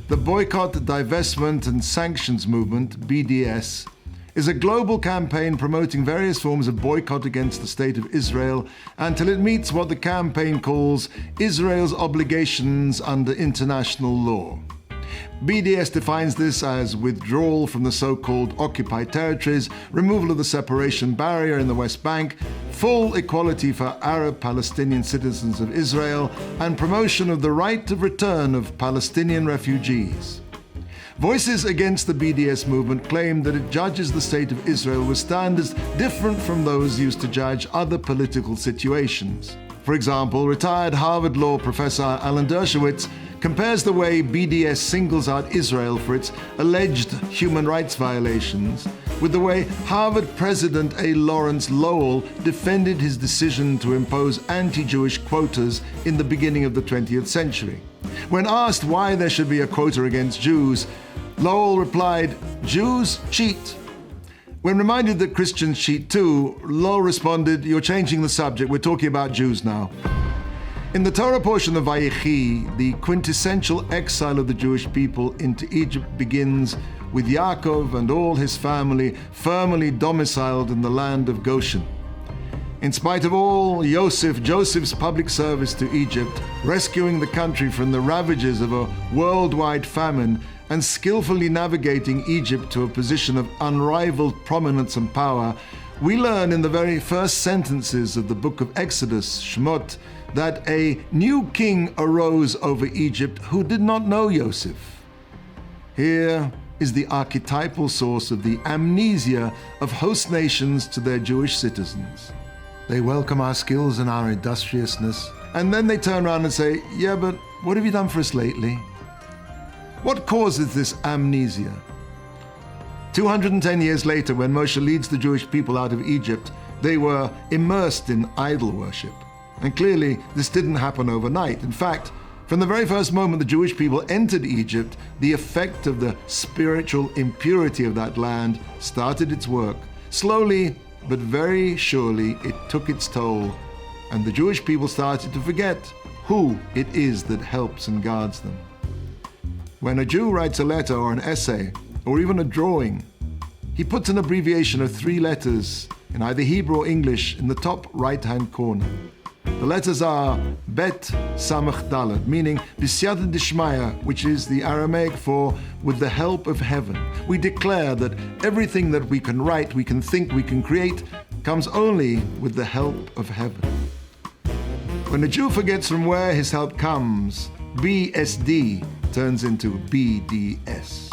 The Boycott, Divestment and Sanctions Movement, BDS, is a global campaign promoting various forms of boycott against the State of Israel until it meets what the campaign calls Israel's obligations under international law. BDS defines this as withdrawal from the so-called occupied territories, removal of the separation barrier in the West Bank, full equality for Arab-Palestinian citizens of Israel, and promotion of the right of return of Palestinian refugees. Voices against the BDS movement claim that it judges the State of Israel with standards different from those used to judge other political situations. For example, retired Harvard Law professor Alan Dershowitz compares the way BDS singles out Israel for its alleged human rights violations with the way Harvard President A. Lawrence Lowell defended his decision to impose anti-Jewish quotas in the beginning of the 20th century. When asked why there should be a quota against Jews, Lowell replied, "Jews cheat." When reminded that Christians cheat too, Lowell responded, "You're changing the subject, we're talking about Jews now." In the Torah portion of Vayechi, the quintessential exile of the Jewish people into Egypt begins with Yaakov and all his family firmly domiciled in the land of Goshen. In spite of all, Joseph's public service to Egypt, rescuing the country from the ravages of a worldwide famine and skillfully navigating Egypt to a position of unrivaled prominence and power, we learn in the very first sentences of the book of Exodus, Shemot, that a new king arose over Egypt who did not know Joseph. Here is the archetypal source of the amnesia of host nations to their Jewish citizens. They welcome our skills and our industriousness, and then they turn around and say, "Yeah, but what have you done for us lately?" What causes this amnesia? 210 years later, when Moshe leads the Jewish people out of Egypt, they were immersed in idol worship. And clearly, this didn't happen overnight. In fact, from the very first moment the Jewish people entered Egypt, the effect of the spiritual impurity of that land started its work. Slowly, but very surely, it took its toll, and the Jewish people started to forget who it is that helps and guards them. When a Jew writes a letter or an essay, or even a drawing, he puts an abbreviation of 3 letters in either Hebrew or English in the top right-hand corner. The letters are Bet Samach Dalet, meaning B'siyata Dishmaya, which is the Aramaic for with the help of heaven. We declare that everything that we can write, we can think, we can create, comes only with the help of heaven. When a Jew forgets from where his help comes, BSD turns into BDS.